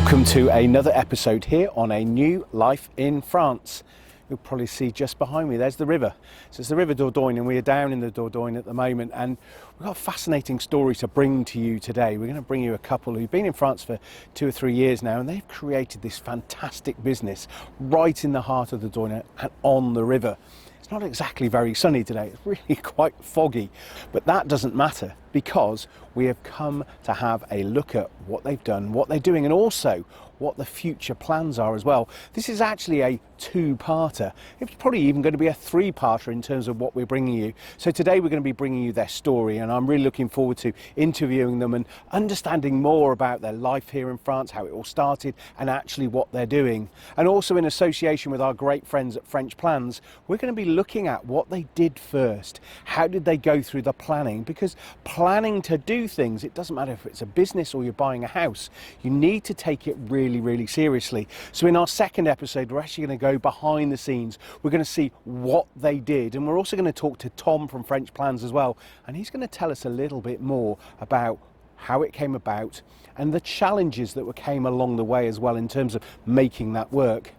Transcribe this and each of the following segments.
Welcome to another episode here on A New Life in France. You'll probably see just behind me, there's the river. So it's the River Dordogne, and we are down in the Dordogne at the moment, and we've got a fascinating story to bring to you today. We're going to bring you a couple who've been in France for 2 or 3 years now, and they've created this fantastic business right in the heart of the Dordogne and on the river. It's not exactly very sunny today, it's really quite foggy, but that doesn't matter because we have come to have a look at what they've done, what they're doing, and also what the future plans are as well. This is actually a two-parter. It's probably even going to be a three-parter in terms of what we're bringing you. So today we're going to be bringing you their story, and I'm really looking forward to interviewing them and understanding more about their life here in France, how it all started, and actually what they're doing. And also in association with our great friends at French Plans, we're going to be looking at what they did first. How did they go through the planning? Because planning to do things, it doesn't matter if it's a business or you're buying a house, you need to take it really seriously. So in our second episode, we're actually going to go behind the scenes. We're going to see what they did, and we're also going to talk to Tom from French Plans as well, and he's going to tell us a little bit more about how it came about and the challenges that came along the way as well in terms of making that work.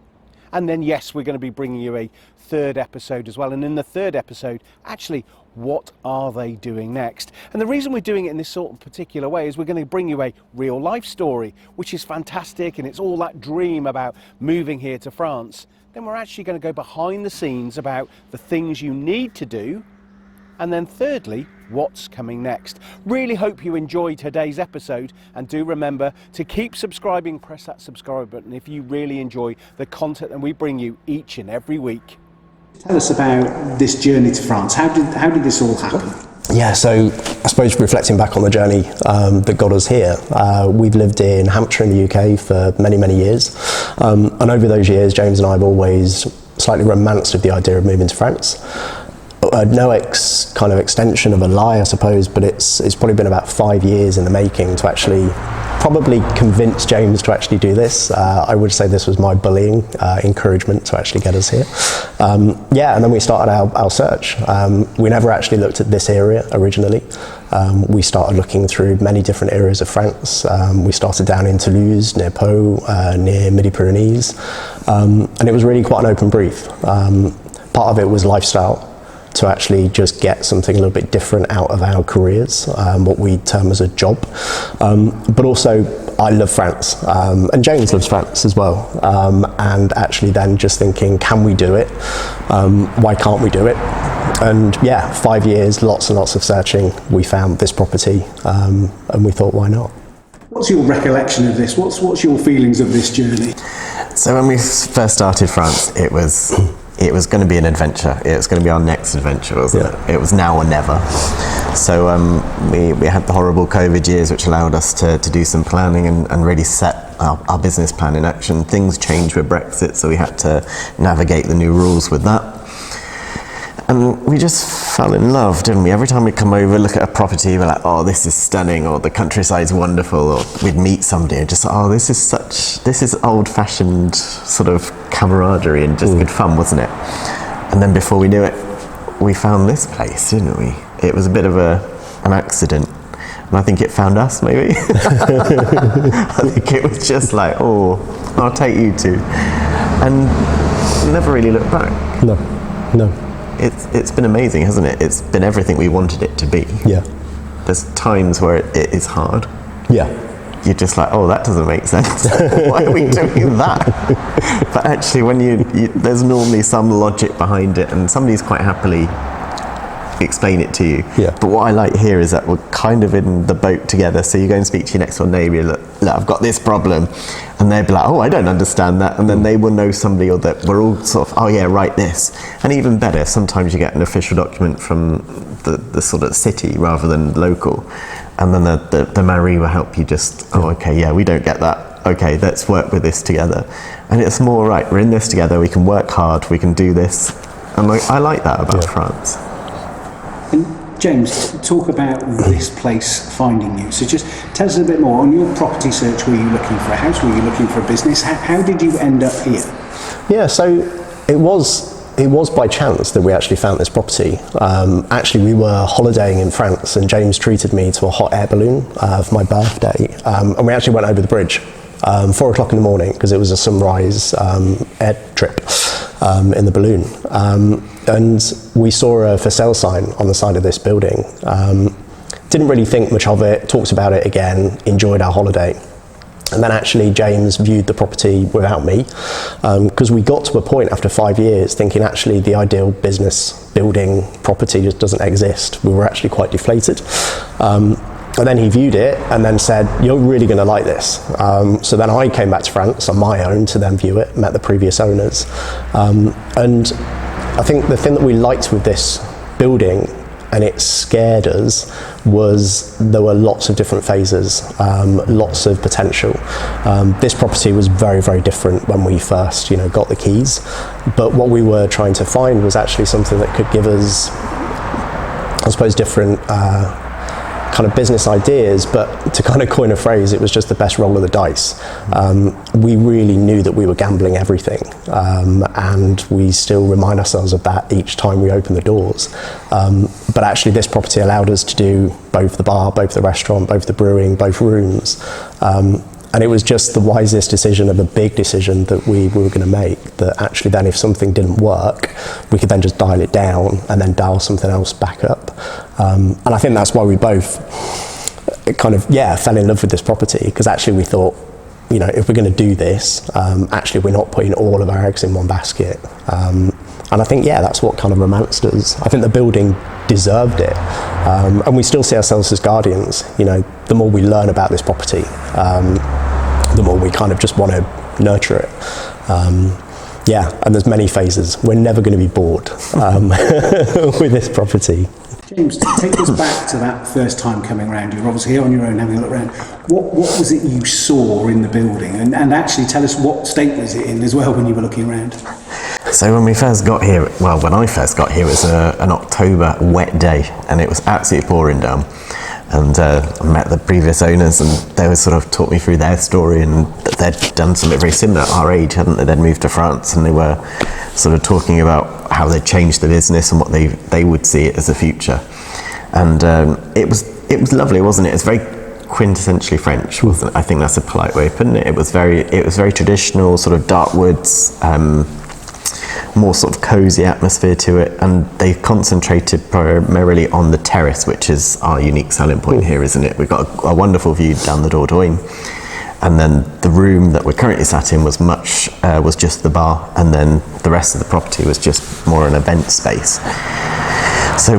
And then yes, we're going to be bringing you a third episode as well, and in the third episode, actually, what are they doing next? And the reason we're doing it in this sort of particular way is we're going to bring you a real life story, which is fantastic, and it's all that dream about moving here to France. Then we're actually going to go behind the scenes about the things you need to do, and then thirdly, what's coming next. Really hope you enjoy today's episode, and do remember to keep subscribing, press that subscribe button if you really enjoy the content that we bring you each and every week. Tell us about this journey to France. How did this all happen? Yeah, so I suppose reflecting back on the journey that got us here, we've lived in Hampshire in the UK for many years, and over those years James and I have always slightly romanced with the idea of moving to France. No kind of extension of a lie, I suppose, but it's probably been about 5 years in the making to actually probably convince James to actually do this. I would say this was my bullying encouragement to actually get us here. And then we started our search. We never actually looked at this area originally. We started looking through many different areas of France. We started down in Toulouse, near Pau, near Midi-Pyrenees, and it was really quite an open brief. Part of it was lifestyle, to actually just get something a little bit different out of our careers, what we term as a job. But also, I love France, and James loves France as well. And actually then just thinking, can we do it? Why can't we do it? And yeah, 5 years, lots and lots of searching, we found this property, and we thought, why not? What's your recollection of this? What's your feelings of this journey? So when we first started France, it was going to be an adventure. It was going to be our next adventure, wasn't it? It was now or never. So we had the horrible COVID years, which allowed us to do some planning and really set our business plan in action. Things changed with Brexit, so we had to navigate the new rules with that. And we just fell in love, didn't we? Every time we come over, look at a property, we're like, oh, this is stunning, or the countryside's wonderful, or we'd meet somebody and just, oh, this is old-fashioned sort of camaraderie and just good fun, wasn't it? And then before we knew it, we found this place, didn't we? It was a bit of an accident. And I think it found us, maybe. I think it was just like, oh, I'll take you two. And never really looked back. No. It's been amazing, hasn't it? It's been everything we wanted it to be. Yeah. There's times where it is hard. Yeah. You're just like, oh, that doesn't make sense. Why are we doing that? But actually, when you there's normally some logic behind it, and somebody's quite happily explain it to you. Yeah. But what I like here is that we're kind of in the boat together. So you go and speak to your next door neighbour, look, I've got this problem, and they'll be like, oh, I don't understand that, and then they will know somebody, or that we're all sort of, oh yeah, write this. And even better, sometimes you get an official document from the sort of city rather than local, and then the Marie will help you just, oh okay, yeah, we don't get that, okay, let's work with this together. And it's more, right, we're in this together, we can work hard, we can do this, and I like that about France. And James, talk about this place finding you. So just tell us a bit more. On your property search, were you looking for a house? Were you looking for a business? How did you end up here? Yeah, so it was by chance that we actually found this property. Actually, we were holidaying in France, and James treated me to a hot air balloon for my birthday, and we actually went over the bridge. 4 o'clock in the morning, because it was a sunrise air trip in the balloon. And we saw a for sale sign on the side of this building. Didn't really think much of it, talked about it again, enjoyed our holiday. And then actually James viewed the property without me, because we got to a point after 5 years thinking actually the ideal business building property just doesn't exist. We were actually quite deflated. And then he viewed it and then said, you're really going to like this. So then I came back to France on my own to then view it, met the previous owners. And I think the thing that we liked with this building, and it scared us, was there were lots of different phases, lots of potential. This property was very, very different when we first, got the keys. But what we were trying to find was actually something that could give us, I suppose, different kind of business ideas, but to kind of coin a phrase, it was just the best roll of the dice. We really knew that we were gambling everything, and we still remind ourselves of that each time we open the doors. But actually this property allowed us to do both the bar, both the restaurant, both the brewing, both rooms. And it was just the wisest decision of a big decision that we were going to make, that actually then if something didn't work, we could then just dial it down and then dial something else back up. And I think that's why we both kind of, fell in love with this property, because actually we thought, if we're going to do this, actually we're not putting all of our eggs in one basket. And I think, that's what kind of romanced us. I think the building deserved it. And we still see ourselves as guardians. The more we learn about this property, the more we kind of just want to nurture it. And there's many phases. We're never going to be bored with this property. James, take us back to that first time coming around. You're obviously here on your own having a look around. What was it you saw in the building? And actually tell us what state was it in as well when you were looking around? So when we first got here, when I first got here, it was an October wet day, and it was absolutely pouring down. And I met the previous owners, and they were sort of taught me through their story, and that they'd done something very similar at our age, hadn't they? They'd moved to France, and they were sort of talking about how they'd changed the business and what they would see it as a future. And it was lovely, wasn't it? It's very quintessentially French, wasn't it? I think that's a polite way of putting it. It was very traditional, sort of dark woods, more sort of cozy atmosphere to it, and they concentrated primarily on the terrace, which is our unique selling point here, isn't it? We've got a wonderful view down the Dordogne, and then the room that we're currently sat in was just the bar, and then the rest of the property was just more an event space. So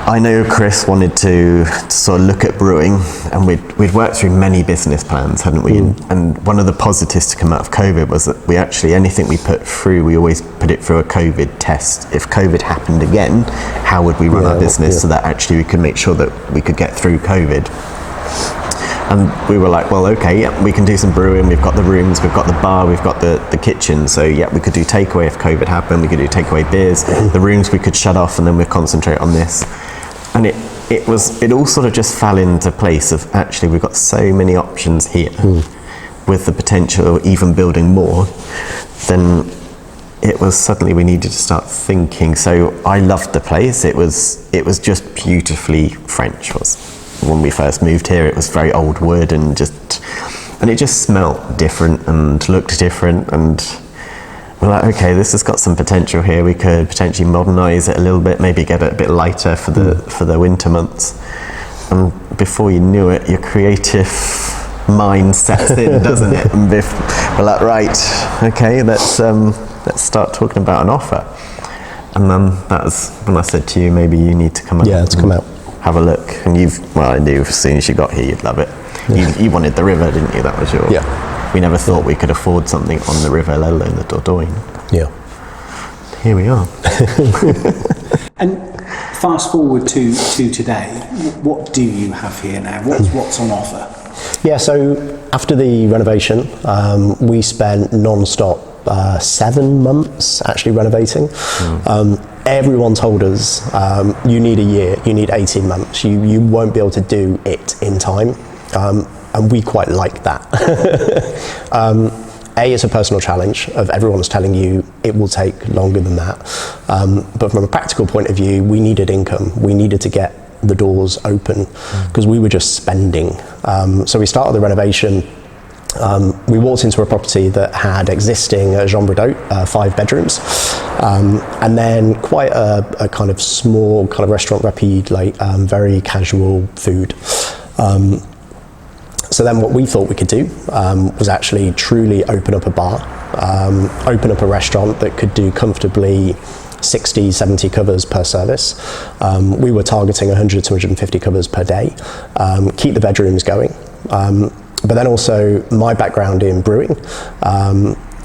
I know Chris wanted to sort of look at brewing, and we'd worked through many business plans, hadn't we? And one of the positives to come out of COVID was that we actually, anything we put through, we always put it through a COVID test. If COVID happened again, how would we run our business so that actually we could make sure that we could get through COVID? And we were like, well, okay, we can do some brewing. We've got the rooms, we've got the bar, we've got the kitchen. So we could do takeaway if COVID happened. We could do takeaway beers. The rooms we could shut off, and then we'd concentrate on this. And it all sort of just fell into place of actually we've got so many options here with the potential of even building more. Then it was suddenly we needed to start thinking. So I loved the place. It was just beautifully French. When we first moved here, it was very old wood and it just smelt different and looked different, and we're like, okay, this has got some potential here. We could potentially modernise it a little bit, maybe get it a bit lighter for the winter months. And before you knew it, your creative mind sets in, doesn't it? And we're like, right, okay, let's start talking about an offer. And then that was when I said to you, maybe you need to come out. Yeah, to come out. Have a look. And I knew as soon as you got here, you'd love it. Yeah. You wanted the river, didn't you? That was your... Yeah. We never thought we could afford something on the river, let alone the Dordogne. Yeah. Here we are. And fast forward to today, what do you have here now? What's on offer? Yeah, so after the renovation, we spent non-stop 7 months actually renovating. Everyone told us, you need a year, you need 18 months, you won't be able to do it in time. And we quite like that. It's a personal challenge of everyone's telling you it will take longer than that. But from a practical point of view, we needed income. We needed to get the doors open because we were just spending. So we started the renovation We walked into a property that had existing chambre d'hôte, 5 bedrooms, and then quite a kind of small kind of restaurant rapide, like very casual food. So then what we thought we could do was actually truly open up a bar, open up a restaurant that could do comfortably 60, 70 covers per service. We were targeting 100 to 150 covers per day, keep the bedrooms going. But then also my background in brewing,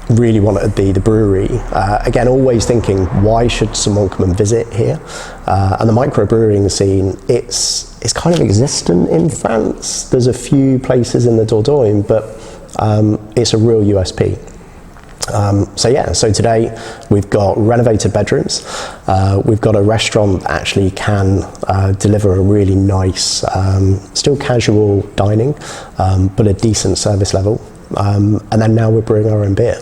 really wanted the brewery. Again, always thinking, why should someone come and visit here? And the microbrewing scene, it's kind of existent in France. There's a few places in the Dordogne, but it's a real USP. So today we've got renovated bedrooms. We've got a restaurant that actually can deliver a really nice, still casual dining, but a decent service level. And then now we're brewing our own beer.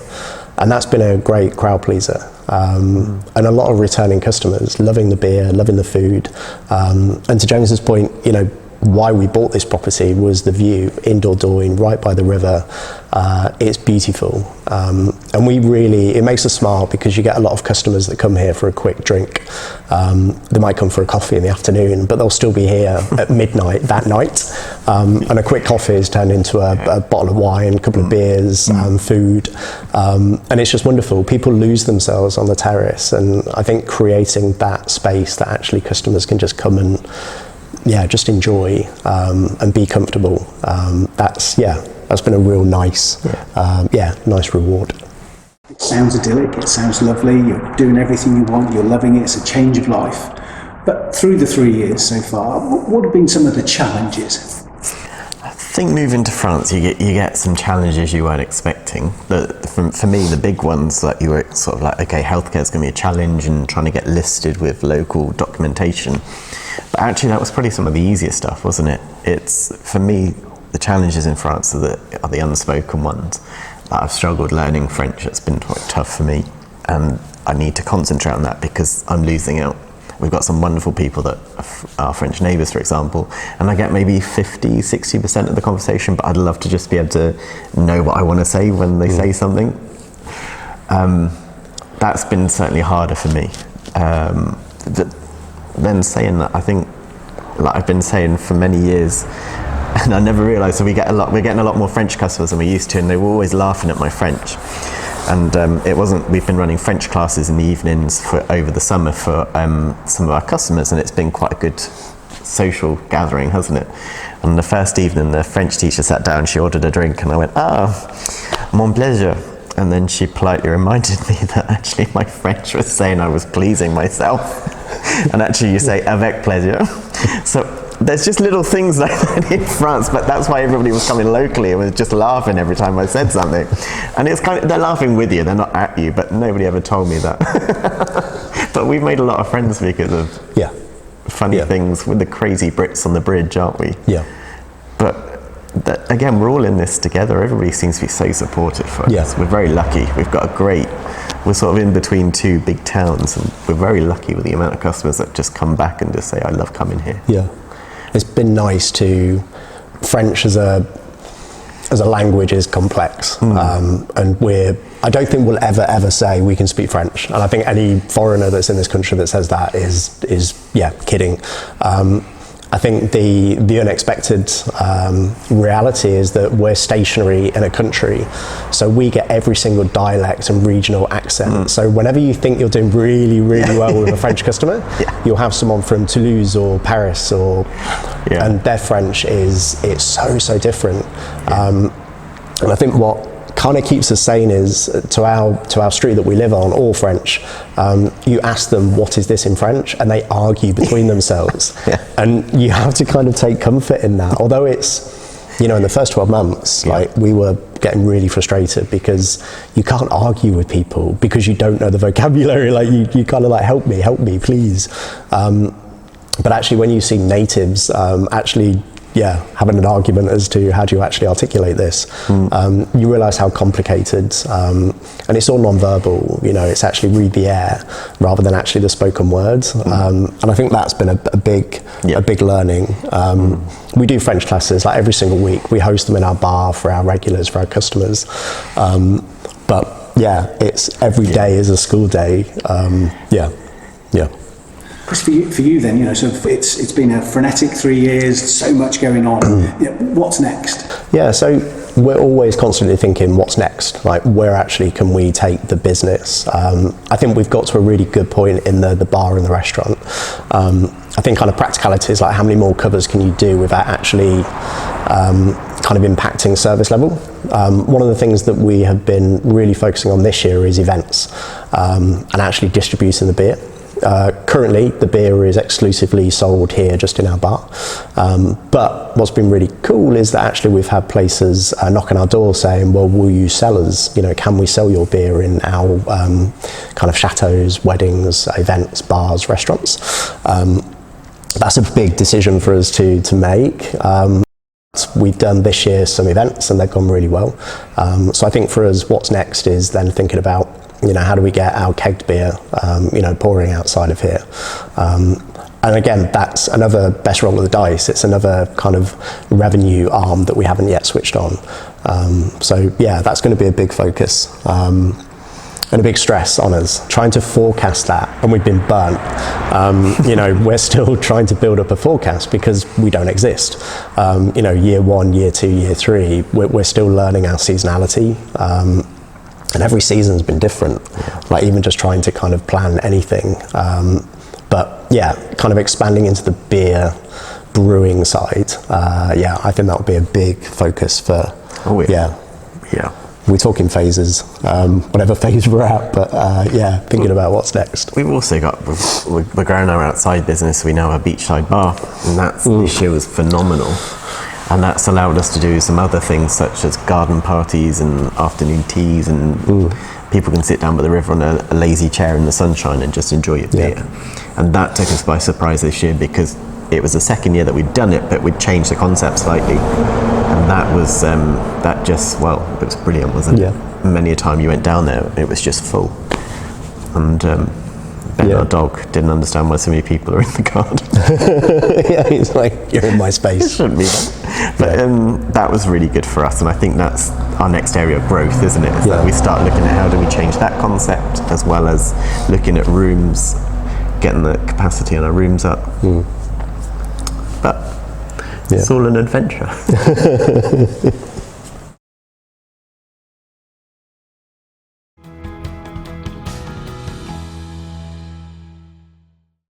And that's been a great crowd pleaser. And a lot of returning customers, loving the beer, loving the food. And to James's point, you know, why we bought this property was the view in Dordogne, right by the river. It's beautiful. And it makes us smile because you get a lot of customers that come here for a quick drink. They might come for a coffee in the afternoon, but they'll still be here at midnight that night. And a quick coffee is turned into a bottle of wine, a couple of beers, food. And it's just wonderful. People lose themselves on the terrace. And I think creating that space that actually customers can just come and just enjoy and be comfortable. That's been a real nice reward. It sounds idyllic, it sounds lovely, you're doing everything you want, you're loving it, it's a change of life. But through the 3 years so far, what have been some of the challenges? I think moving to France, you get some challenges you weren't expecting. For me, the big ones, like you were sort of like, okay, healthcare is going to be a challenge and trying to get listed with local documentation. But actually, that was probably some of the easier stuff, wasn't it? It's, for me, the challenges in France are the unspoken ones. I've struggled learning French. It's been quite tough for me, and I need to concentrate on that because I'm losing out. We've got some wonderful people that are French neighbours, for example, and I get maybe 50-60% of the conversation, but I'd love to just be able to know what I want to say when they say something. That's been certainly harder for me. Then saying that, I think, like I've been saying for many years, and I never realised, so we're getting a lot more French customers than we used to, and they were always laughing at my French. And we've been running French classes in the evenings over the summer for some of our customers, and it's been quite a good social gathering, hasn't it? And the first evening, the French teacher sat down, she ordered a drink, and I went, mon plaisir. And then she politely reminded me that actually my French was saying I was pleasing myself. And actually you say avec plaisir. So there's just little things like that in France, but that's why everybody was coming locally and was just laughing every time I said something. And it's kind of, they're laughing with you, they're not at you, but nobody ever told me that. But we've made a lot of friends because of funny things with the crazy Brits on the bridge, aren't we? Yeah. But again, we're all in this together. Everybody seems to be so supportive for us. We're very lucky. We've got we're sort of in between two big towns, and we're very lucky with the amount of customers that just come back and just say, I love coming here. Yeah. It's been nice French as a language is complex. And I don't think we'll ever say we can speak French. And I think any foreigner that's in this country that says that is kidding. I think the unexpected reality is that we're stationary in a country, so we get every single dialect and regional accent. So whenever you think you're doing really, really well with a French customer, you'll have someone from Toulouse or Paris, and their French it's so different. And I think what kind of keeps us sane is to our street that we live on, all French. You ask them what is this in French, and they argue between themselves. And you have to kind of take comfort in that. Although it's, in the first 12 months, like we were getting really frustrated because you can't argue with people because you don't know the vocabulary. Like you kind of like help me, please. But actually, when you see natives, having an argument as to how do you actually articulate this. You realise how complicated, and it's all non-verbal. You know, it's actually read the air rather than actually the spoken words. And I think that's been a big learning. We do French classes like every single week. We host them in our bar for our regulars, for our customers. But yeah, it's every day is a school day. Chris, for you then, you know, so it's been a frenetic 3 years, so much going on. You know, what's next? Yeah, so we're always constantly thinking, what's next? Like, where actually can we take the business? I think we've got to a really good point in the bar and the restaurant. I think kind of practicalities, like how many more covers can you do without actually kind of impacting service level? One of the things that we have been really focusing on this year is events, and actually distributing the beer. Currently, the beer is exclusively sold here, just in our bar. But what's been really cool is that actually we've had places knock on our door saying, "Well, will you sell us? You know, can we sell your beer in our kind of chateaus, weddings, events, bars, restaurants?" That's a big decision for us to make. We've done this year some events and they've gone really well. So I think for us, what's next is then thinking about, you know, how do we get our kegged beer, you know, pouring outside of here? And again, that's another best roll of the dice. It's another kind of revenue arm that we haven't yet switched on. So yeah, that's going to be a big focus. And a big stress on us, trying to forecast that, and we've been burnt. You know, we're still trying to build up a forecast because we don't exist. You know, year 1, year 2, year 3, we're still learning our seasonality. And every season's been different, like even just trying to kind of plan anything. But yeah, kind of expanding into the beer brewing side. I think that would be a big focus for, we're talking phases, whatever phase we're at, but thinking about what's next. We've also got, we're growing our outside business. We now have a beachside bar, and that's this year was phenomenal. And that's allowed us to do some other things such as garden parties and afternoon teas, and people can sit down by the river on a lazy chair in the sunshine and just enjoy your beer. And that took us by surprise this year because it was the second year that we'd done it, but we'd changed the concept slightly. And that was, it was brilliant, wasn't it? Many a time you went down there, it was just full. And Ben, our dog, didn't understand why so many people are in the garden. He's like, you're in my space. It shouldn't be that. But that was really good for us, and I think that's our next area of growth, isn't it? Is that we start looking at how do we change that concept, as well as looking at rooms, getting the capacity on our rooms up. But it's all an adventure.